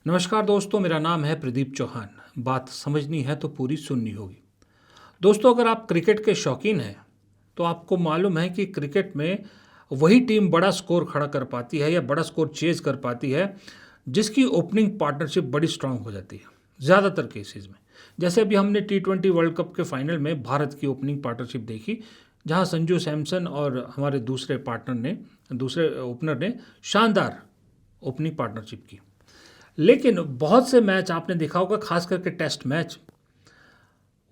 नमस्कार दोस्तों, मेरा नाम है प्रदीप चौहान। बात समझनी है तो पूरी सुननी होगी। दोस्तों, अगर आप क्रिकेट के शौकीन हैं तो आपको मालूम है कि क्रिकेट में वही टीम बड़ा स्कोर खड़ा कर पाती है या बड़ा स्कोर चेज कर पाती है जिसकी ओपनिंग पार्टनरशिप बड़ी स्ट्रांग हो जाती है ज़्यादातर केसेस में। जैसे अभी हमने T20 वर्ल्ड कप के फाइनल में भारत की ओपनिंग पार्टनरशिप देखी, जहां संजू सैमसन और हमारे दूसरे ओपनर ने शानदार ओपनिंग पार्टनरशिप की। लेकिन बहुत से मैच आपने देखा होगा, खास करके टेस्ट मैच,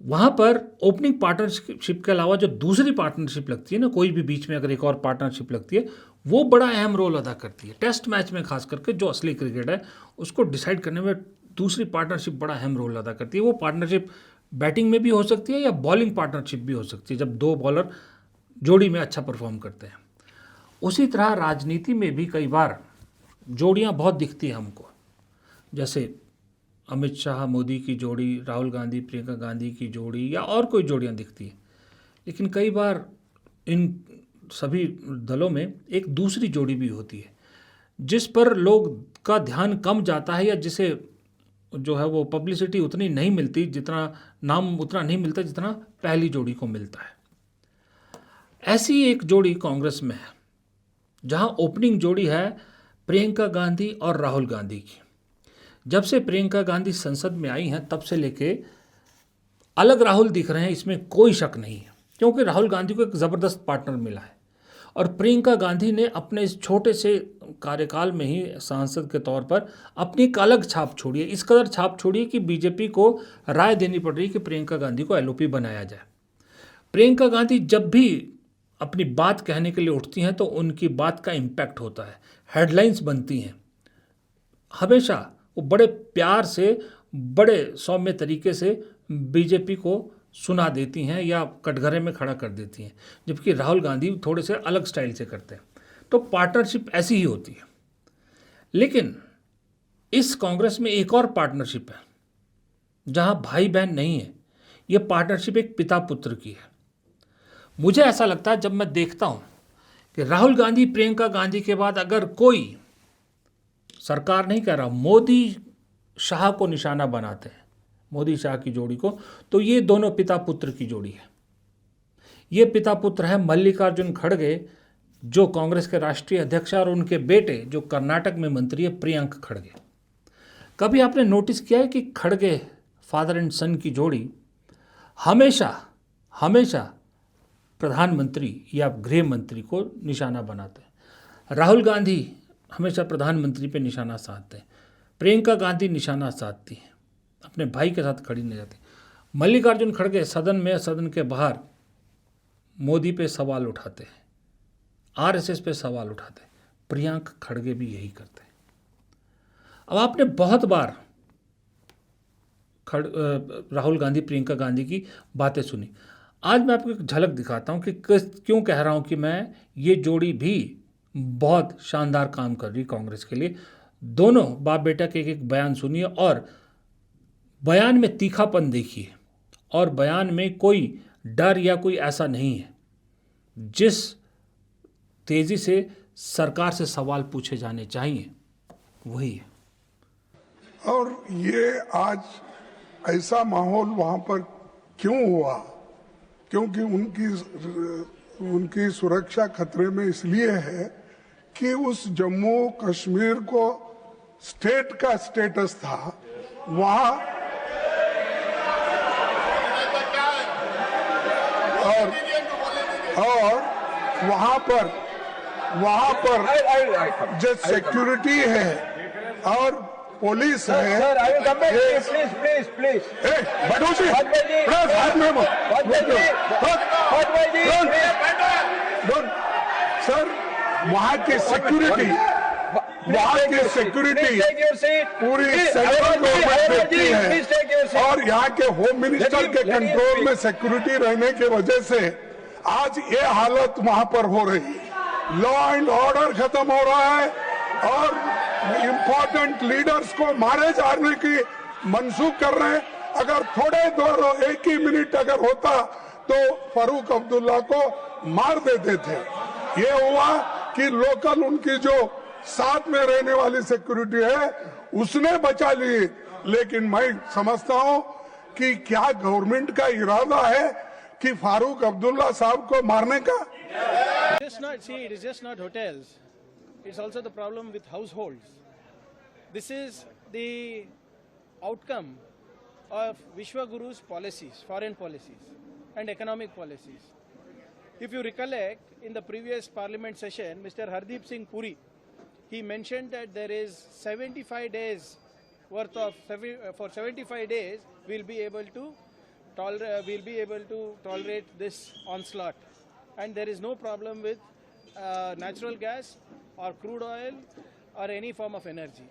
वहाँ पर ओपनिंग पार्टनरशिप के अलावा जो दूसरी पार्टनरशिप लगती है ना, कोई भी बीच में अगर एक और पार्टनरशिप लगती है, वो बड़ा अहम रोल अदा करती है। टेस्ट मैच में खास करके जो असली क्रिकेट है उसको डिसाइड करने में दूसरी पार्टनरशिप बड़ा अहम रोल अदा करती है। वो पार्टनरशिप बैटिंग में भी हो सकती है या बॉलिंग पार्टनरशिप भी हो सकती है, जब दो बॉलर जोड़ी में अच्छा परफॉर्म करते हैं। उसी तरह राजनीति में भी कई बार जोड़ियाँ बहुत दिखती हैं हमको, जैसे अमित शाह मोदी की जोड़ी, राहुल गांधी प्रियंका गांधी की जोड़ी, या और कोई जोड़ियां दिखती हैं। लेकिन कई बार इन सभी दलों में एक दूसरी जोड़ी भी होती है जिस पर लोग का ध्यान कम जाता है, या जिसे जो है वो पब्लिसिटी उतनी नहीं मिलती, जितना नाम उतना नहीं मिलता जितना पहली जोड़ी को मिलता है। ऐसी एक जोड़ी कांग्रेस में है जहां ओपनिंग जोड़ी है प्रियंका गांधी और राहुल गांधी की। जब से प्रियंका गांधी संसद में आई हैं तब से लेके अलग राहुल दिख रहे हैं, इसमें कोई शक नहीं है, क्योंकि राहुल गांधी को एक ज़बरदस्त पार्टनर मिला है। और प्रियंका गांधी ने अपने इस छोटे से कार्यकाल में ही सांसद के तौर पर अपनी एक अलग छाप छोड़ी है। इस कदर छाप छोड़ी है कि बीजेपी को राय देनी पड़ रही है कि प्रियंका गांधी को LOP बनाया जाए। प्रियंका गांधी जब भी अपनी बात कहने के लिए उठती हैं तो उनकी बात का इम्पैक्ट होता है, हेडलाइंस बनती हैं। हमेशा वो बड़े प्यार से, बड़े सौम्य तरीके से बीजेपी को सुना देती हैं या कटघरे में खड़ा कर देती हैं, जबकि राहुल गांधी थोड़े से अलग स्टाइल से करते हैं। तो पार्टनरशिप ऐसी ही होती है। लेकिन इस कांग्रेस में एक और पार्टनरशिप है जहां भाई बहन नहीं है। ये पार्टनरशिप एक पिता पुत्र की है। मुझे ऐसा लगता है, जब मैं देखता हूं कि राहुल गांधी प्रियंका गांधी के बाद अगर कोई, सरकार नहीं कह रहा, मोदी शाह को निशाना बनाते हैं, मोदी शाह की जोड़ी को, तो ये दोनों पिता पुत्र की जोड़ी है। ये पिता पुत्र है मल्लिकार्जुन खड़गे, जो कांग्रेस के राष्ट्रीय अध्यक्ष, और उनके बेटे जो कर्नाटक में मंत्री है, प्रियंक खड़गे। कभी आपने नोटिस किया है कि खड़गे फादर एंड सन की जोड़ी हमेशा प्रधानमंत्री या गृह मंत्री को निशाना बनाते हैं? राहुल गांधी हमेशा प्रधानमंत्री पे निशाना साधते हैं, प्रियंका गांधी निशाना साधती हैं, अपने भाई के साथ खड़ी नहीं जाती। मल्लिकार्जुन खड़गे सदन में, सदन के बाहर मोदी पे सवाल उठाते हैं, RSS पे सवाल उठाते हैं। प्रियंका खड़गे भी यही करते हैं। अब आपने बहुत बार राहुल गांधी प्रियंका गांधी की बातें सुनी। आज मैं आपको एक झलक दिखाता हूं कि क्यों कह रहा हूं कि मैं ये जोड़ी भी बहुत शानदार काम कर रही कांग्रेस के लिए। दोनों बाप बेटा के एक बयान सुनिए और बयान में तीखापन देखिए, और बयान में कोई डर या कोई ऐसा नहीं है। जिस तेजी से सरकार से सवाल पूछे जाने चाहिए वही है। और ये आज ऐसा माहौल वहां पर क्यों हुआ? क्योंकि उनकी सुरक्षा खतरे में इसलिए है कि उस जम्मू कश्मीर को स्टेट का स्टेटस था, वहां और वहां पर जो सिक्योरिटी है और पुलिस है। सर, वहाँ की सिक्योरिटी पूरी सेंट्रल गवर्नमेंट देखती है, और यहाँ के होम मिनिस्टर के कंट्रोल में सिक्योरिटी रहने की वजह से आज ये हालत वहाँ पर हो रही है। लॉ एंड ऑर्डर खत्म हो रहा है और इम्पोर्टेंट लीडर्स को मारे जाने की मंसूख कर रहे हैं। अगर थोड़े देर, एक ही मिनट अगर होता तो फारूक अब्दुल्ला को मार देते थे। ये हुआ कि लोकल उनकी जो साथ में रहने वाली सिक्योरिटी है, उसने बचा ली। लेकिन मैं समझता हूं कि क्या गवर्नमेंट का इरादा है कि फारूक अब्दुल्ला साहब को मारने का? It is just not hotels. It's also the problem with households. This is the outcome of Vishwaguru's policies, foreign policies and economic policies. If you recollect, in the previous parliament session, Mr. Hardeep Singh Puri, he mentioned that there is 75 days worth of, for 75 days, we'll be able to tolerate this onslaught. And there is no problem with natural gas or crude oil or any form of energy.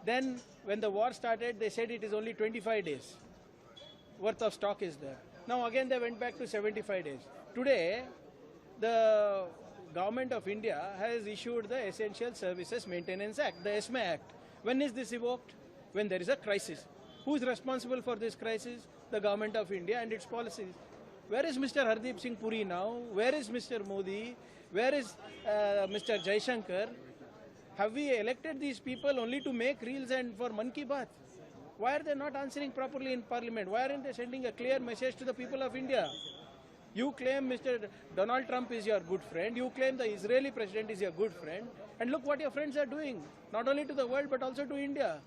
Then when the war started, they said it is only 25 days worth of stock is there. Now again they went back to 75 days. Today, the government of India has issued the Essential Services Maintenance Act, the ESMA Act. When is this evoked? When there is a crisis. Who is responsible for this crisis? The government of India and its policies. Where is Mr. Hardeep Singh Puri now? Where is Mr. Modi? Where is Mr. Jaishankar? Have we elected these people only to make reels and for Mann Ki Baat? Why are they not answering properly in Parliament? Why aren't they sending a clear message to the people of India? You claim Mr. Donald Trump is your good friend. You claim the Israeli president is your good friend. And look what your friends are doing. Not only to the world but also to India.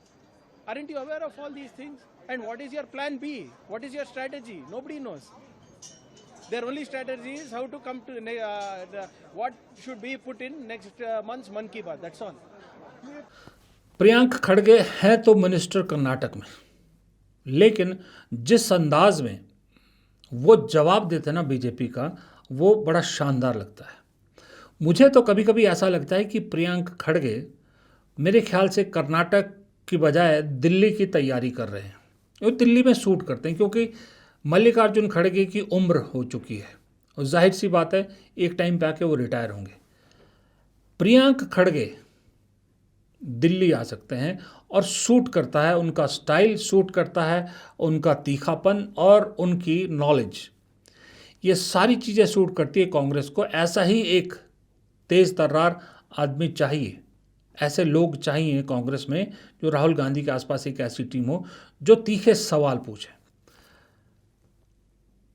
Aren't you aware of all these things? And what is your plan B? What is your strategy? Nobody knows. Their only strategy is how to come to what should be put in next month's Mann Ki Baat. That's all. Priyank खड़गे हैं तो minister Karnataka में, लेकिन जिस अंदाज में वो जवाब देते ना बीजेपी का, वो बड़ा शानदार लगता है। मुझे तो कभी कभी ऐसा लगता है कि प्रियंक खड़गे मेरे ख्याल से कर्नाटक की बजाय दिल्ली की तैयारी कर रहे हैं। वो दिल्ली में सूट करते हैं क्योंकि मल्लिकार्जुन खड़गे की उम्र हो चुकी है और जाहिर सी बात है एक टाइम पे आके वो रिटायर होंगे। प्रियंक खड़गे दिल्ली आ सकते हैं और सूट करता है, उनका स्टाइल सूट करता है, उनका तीखापन और उनकी नॉलेज, ये सारी चीज़ें सूट करती है कांग्रेस को। ऐसा ही एक तेज़ तर्रार आदमी चाहिए, ऐसे लोग चाहिए कांग्रेस में जो राहुल गांधी के आसपास एक ऐसी टीम हो जो तीखे सवाल पूछे।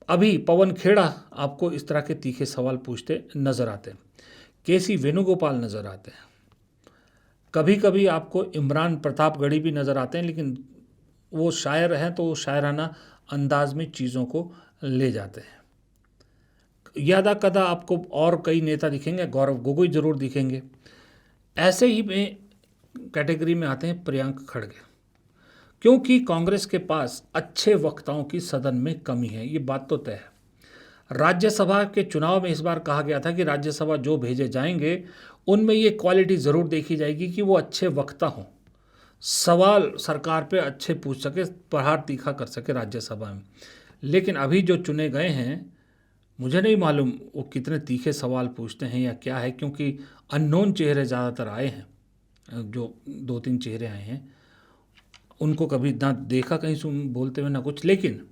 अभी पवन खेड़ा आपको इस तरह के तीखे सवाल पूछते नज़र आते हैं, केसी वेणुगोपाल नज़र आते हैं, कभी कभी आपको इमरान प्रतापगढ़ी भी नज़र आते हैं, लेकिन वो शायर हैं तो वो शायराना अंदाज में चीज़ों को ले जाते हैं। यादा कदा आपको और कई नेता दिखेंगे, गौरव गोगोई ज़रूर दिखेंगे। ऐसे ही में कैटेगरी में आते हैं प्रियंक खड़गे, क्योंकि कांग्रेस के पास अच्छे वक्ताओं की सदन में कमी है, ये बात तो तय है। राज्यसभा के चुनाव में इस बार कहा गया था कि राज्यसभा जो भेजे जाएंगे उनमें ये क्वालिटी ज़रूर देखी जाएगी कि वो अच्छे वक्ता हों, सवाल सरकार पे अच्छे पूछ सके, प्रहार तीखा कर सके राज्यसभा में। लेकिन अभी जो चुने गए हैं, मुझे नहीं मालूम वो कितने तीखे सवाल पूछते हैं या क्या है, क्योंकि अननोन चेहरे ज़्यादातर आए हैं। जो 2-3 चेहरे आए हैं उनको कभी ना देखा कहीं सुन बोलते हुए ना कुछ, लेकिन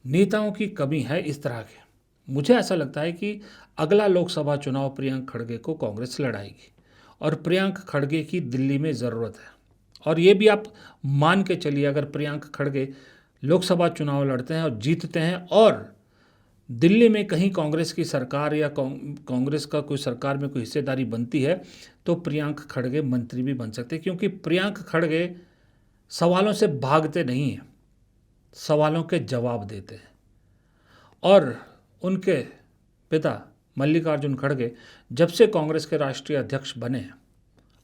नेताओं की कमी है इस तरह के। मुझे ऐसा लगता है कि अगला लोकसभा चुनाव प्रियंक खड़गे को कांग्रेस लड़ाएगी और प्रियंक खड़गे की दिल्ली में ज़रूरत है। और ये भी आप मान के चलिए, अगर प्रियंक खड़गे लोकसभा चुनाव लड़ते हैं और जीतते हैं और दिल्ली में कहीं कांग्रेस की सरकार या कांग्रेस का कोई सरकार में कोई हिस्सेदारी बनती है, तो प्रियंक खड़गे मंत्री भी बन सकते हैं, क्योंकि प्रियंक खड़गे सवालों से भागते नहीं हैं, सवालों के जवाब देते हैं। और उनके पिता मल्लिकार्जुन खड़गे जब से कांग्रेस के राष्ट्रीय अध्यक्ष बने हैं,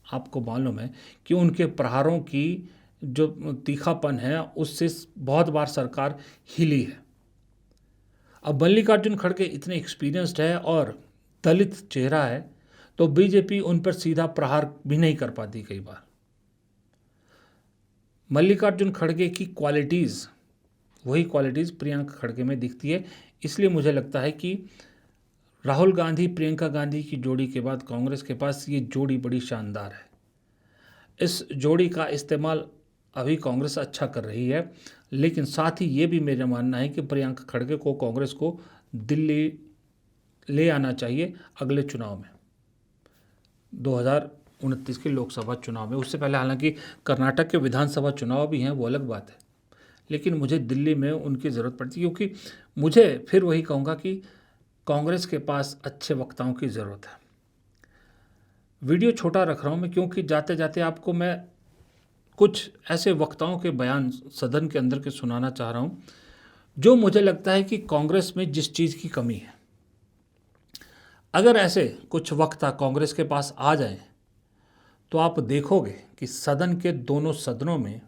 आपको मालूम है कि उनके प्रहारों की जो तीखापन है उससे बहुत बार सरकार हिली है। अब मल्लिकार्जुन खड़गे इतने एक्सपीरियंस्ड है और दलित चेहरा है, तो बीजेपी उन पर सीधा प्रहार भी नहीं कर पाती कई बार। मल्लिकार्जुन खड़गे की क्वालिटीज़, वही क्वालिटीज़ प्रियंका खड़गे में दिखती है। इसलिए मुझे लगता है कि राहुल गांधी प्रियंका गांधी की जोड़ी के बाद कांग्रेस के पास ये जोड़ी बड़ी शानदार है। इस जोड़ी का इस्तेमाल अभी कांग्रेस अच्छा कर रही है, लेकिन साथ ही ये भी मेरा मानना है कि प्रियंका खड़गे को कांग्रेस को दिल्ली ले आना चाहिए अगले चुनाव में, 2029 के लोकसभा चुनाव में। उससे पहले हालांकि कर्नाटक के विधानसभा चुनाव भी हैं, वो अलग बात है, लेकिन मुझे दिल्ली में उनकी ज़रूरत पड़ती, क्योंकि मुझे फिर वही कहूँगा कि कांग्रेस के पास अच्छे वक्ताओं की ज़रूरत है। वीडियो छोटा रख रहा हूँ मैं, क्योंकि जाते जाते आपको मैं कुछ ऐसे वक्ताओं के बयान सदन के अंदर के सुनाना चाह रहा हूँ जो मुझे लगता है कि कांग्रेस में जिस चीज़ की कमी है, अगर ऐसे कुछ वक्ता कांग्रेस के पास आ जाएं तो आप देखोगे कि सदन के दोनों सदनों में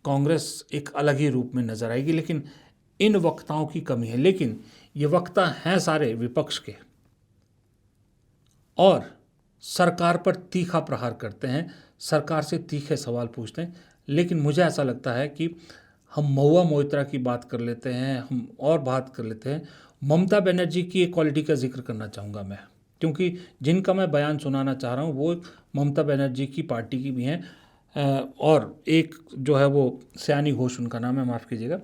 कांग्रेस एक अलग ही रूप में नजर आएगी। लेकिन इन वक्ताओं की कमी है। लेकिन ये वक्ता हैं सारे विपक्ष के और सरकार पर तीखा प्रहार करते हैं, सरकार से तीखे सवाल पूछते हैं। लेकिन मुझे ऐसा लगता है कि हम महुआ मोइत्रा की बात कर लेते हैं, हम और बात कर लेते हैं। ममता बनर्जी की एक क्वालिटी का जिक्र करना चाहूँगा मैं, क्योंकि जिनका मैं बयान सुनाना चाह रहा हूँ वो ममता बनर्जी की पार्टी की भी हैं, और एक जो है वो सयानी घोष उनका नाम है, माफ़ कीजिएगा,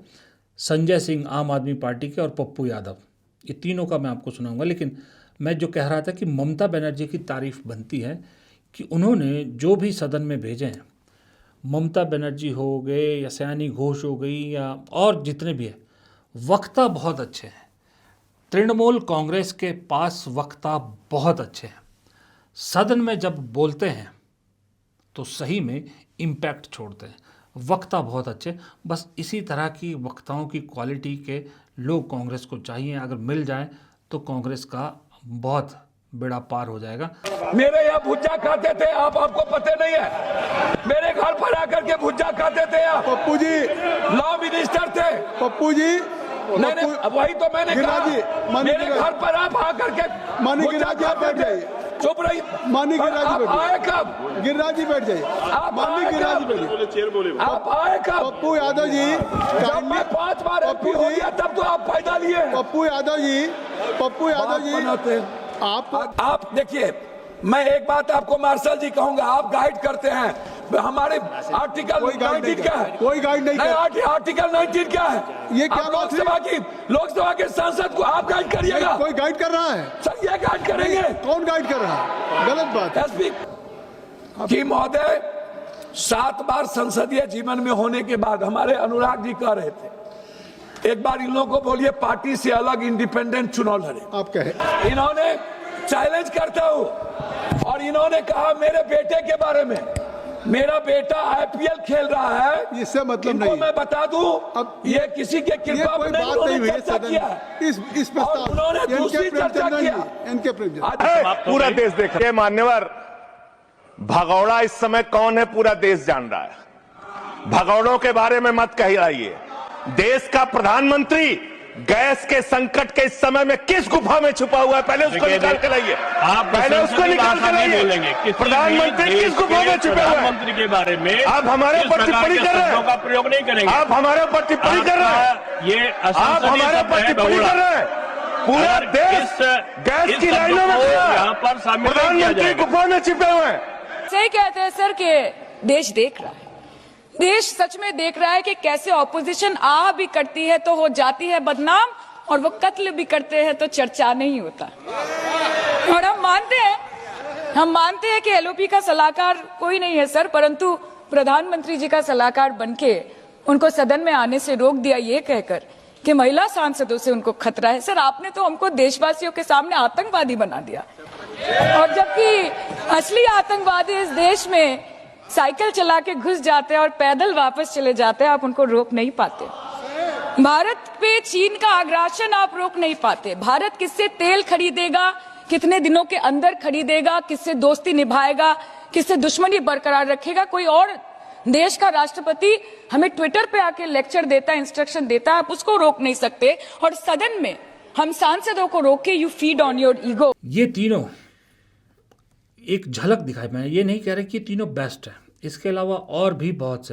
संजय सिंह आम आदमी पार्टी के, और पप्पू यादव, ये तीनों का मैं आपको सुनाऊंगा। लेकिन मैं जो कह रहा था कि ममता बनर्जी की तारीफ बनती है कि उन्होंने जो भी सदन में भेजे हैं, ममता बनर्जी हो गए या सयानी घोष हो गई या और जितने भी हैं, वक्ता बहुत अच्छे हैं। तृणमूल कांग्रेस के पास वक्ता बहुत अच्छे हैं। सदन में जब बोलते हैं तो सही में इम्पैक्ट छोड़ते हैं। वक्ता बहुत अच्छे, बस इसी तरह की वक्ताओं की क्वालिटी के लोग कांग्रेस को चाहिए। अगर मिल जाए तो कांग्रेस का बहुत बेड़ा पार हो जाएगा। मेरे यहाँ भुज्जा खाते थे आप, आपको पता नहीं है। मेरे घर पर आकर के भुज्जा खाते थे आप। पप्पू जी लॉ मिनिस्टर थे पप्पू जी नहीं, वही तो मैंने गिरिराज जी, कहा। मानी मेरे गिरिराज। घर पर आप आकर के मानी भुज्जा गिरिराज जी, आप खाते बैठ थे। जाइए। चुप रही। मानी गिरिराज जी आप बैठ आए जाइए। कब? गिरिराज जी बैठ जाइए। आप माननीय आए गिरिराज जी कब? बैठिए। आप आए कब? पप्पू यादव जी जब मैं 5 बार एमपी हो गया तब तो आप फायदा लिए। पप्पू यादव जी आप देखिए, मैं एक बात आपको मार्शल जी कहूंगा, आप गाइड करते हैं। हमारे आर्टिकल कोई गाइड 19 क्या है? कोई गाइड नहीं कर। आर्टिकल 19 क्या है? ये क्या आप बात है? लोकसभा के सांसद को आप गाइड करिएगा। कोई गाइड कर रहा है? सर ये गाइड करेंगे? कौन गाइड कर रहा है? गलत बात है। एसपी जी महोदय, 7 बार संसदीय जीवन में होने के बाद हमारे अनुराग जी कह रहे थे, एक बार इन लोगों को बोलिए पार्टी से अलग इंडिपेंडेंट चुनाव लड़े। आप कहे इन्होंने चैलेंज करता हूं, और इन्होंने कहा मेरे बेटे के बारे में, मेरा बेटा आईपीएल खेल रहा है, इससे मतलब इनको नहीं। मैं बता दूं, अब ये किसी के ये कृपा कोई में नहीं, बात नहीं हुई उन्होंने है चर्चा सदन किया में। इस और प्रस्ताव उन्होंने दूसरी चर्चा किया। इनके प्रेमचंद पूरा देश देख रहा है। मान्यवर भगौड़ा इस समय कौन है पूरा देश जान रहा है। भगौड़ों के बारे में मत कहिए। देश का प्रधानमंत्री गैस के संकट के इस समय में किस गुफा में छुपा हुआ है, पहले उसको निकाल के लाइए। पहले उसको निकाल के लाइए। प्रधानमंत्री किस गुफा में छुपे हुए हैं? प्रधानमंत्री के बारे में आप हमारे ऊपर टिप्पणी कर रहे हैं। का प्रयोग नहीं करेंगे। आप हमारे ऊपर टिप्पणी कर रहे हैं। ये आप हमारे ऊपर टिप्पणी कर रहे हैं। पूरा देश गैस की लाइनों में खड़ा है। यहाँ पर शामिल नहीं किया प्रधानमंत्री जाएगा। गुफा में छिपे हुए हैं। सही कहते हैं सर कि देश देख रहा है। देश सच में देख रहा है कि कैसे ऑपोजिशन आ भी करती है तो हो जाती है बदनाम, और वो कत्ल भी करते हैं तो चर्चा नहीं होता। और हम मानते हैं कि एलओपी का सलाहकार कोई नहीं है सर, परंतु प्रधानमंत्री जी का सलाहकार बनके उनको सदन में आने से रोक दिया ये कहकर कि महिला सांसदों से उनको खतरा है। सर आपने तो हमको देशवासियों के सामने आतंकवादी बना दिया, और जबकि असली आतंकवादी इस देश में साइकिल चला के घुस जाते हैं और पैदल वापस चले जाते हैं, आप उनको रोक नहीं पाते। भारत पे चीन का आग्रासन आप रोक नहीं पाते। भारत किससे तेल खरीदेगा, कितने दिनों के अंदर खरीदेगा, किससे दोस्ती निभाएगा, किससे दुश्मनी बरकरार रखेगा, कोई और देश का राष्ट्रपति हमें ट्विटर पे आके लेक्चर देता है, इंस्ट्रक्शन देता है, आप उसको रोक नहीं सकते। और सदन में हम सांसदों को रोके, you feed on your ego. ये तीनों एक झलक दिखाई। मैं ये नहीं कह रहा कि ये तीनों बेस्ट हैं, इसके अलावा और भी बहुत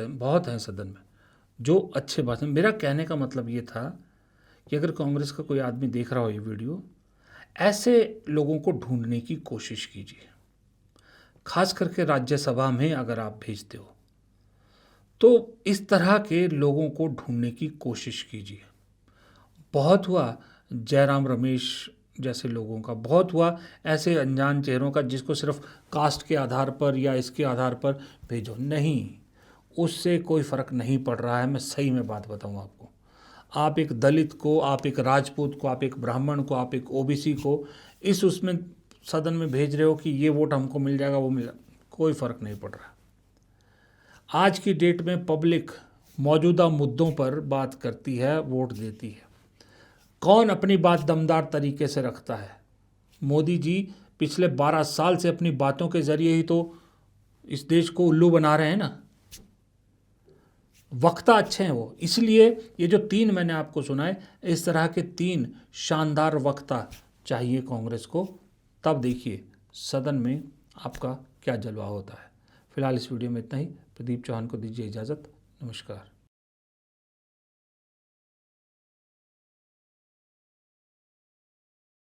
हैं सदन में जो अच्छे बात है। मेरा कहने का मतलब ये था कि अगर कांग्रेस का कोई आदमी देख रहा हो ये वीडियो, ऐसे लोगों को ढूंढने की कोशिश कीजिए। खास करके राज्यसभा में अगर आप भेजते हो तो इस तरह के लोगों को ढूंढने की कोशिश कीजिए। बहुत हुआ जयराम रमेश जैसे लोगों का, बहुत हुआ ऐसे अनजान चेहरों का जिसको सिर्फ कास्ट के आधार पर या इसके आधार पर भेजो। नहीं, उससे कोई फ़र्क नहीं पड़ रहा है। मैं सही में बात बताऊं आपको, आप एक दलित को, आप एक राजपूत को, आप एक ब्राह्मण को, आप एक ओबीसी को इस उसमें सदन में भेज रहे हो कि ये वोट हमको मिल जाएगा, वो मिल जाएगा, कोई फ़र्क नहीं पड़ रहा। आज की डेट में पब्लिक मौजूदा मुद्दों पर बात करती है, वोट देती है। कौन अपनी बात दमदार तरीके से रखता है? मोदी जी पिछले 12 साल से अपनी बातों के ज़रिए ही तो इस देश को उल्लू बना रहे हैं ना। वक्ता अच्छे हैं वो, इसलिए ये जो 3 मैंने आपको सुनाए, इस तरह के 3 शानदार वक्ता चाहिए कांग्रेस को। तब देखिए सदन में आपका क्या जलवा होता है। फिलहाल इस वीडियो में इतना ही। प्रदीप चौहान को दीजिए इजाज़त। नमस्कार।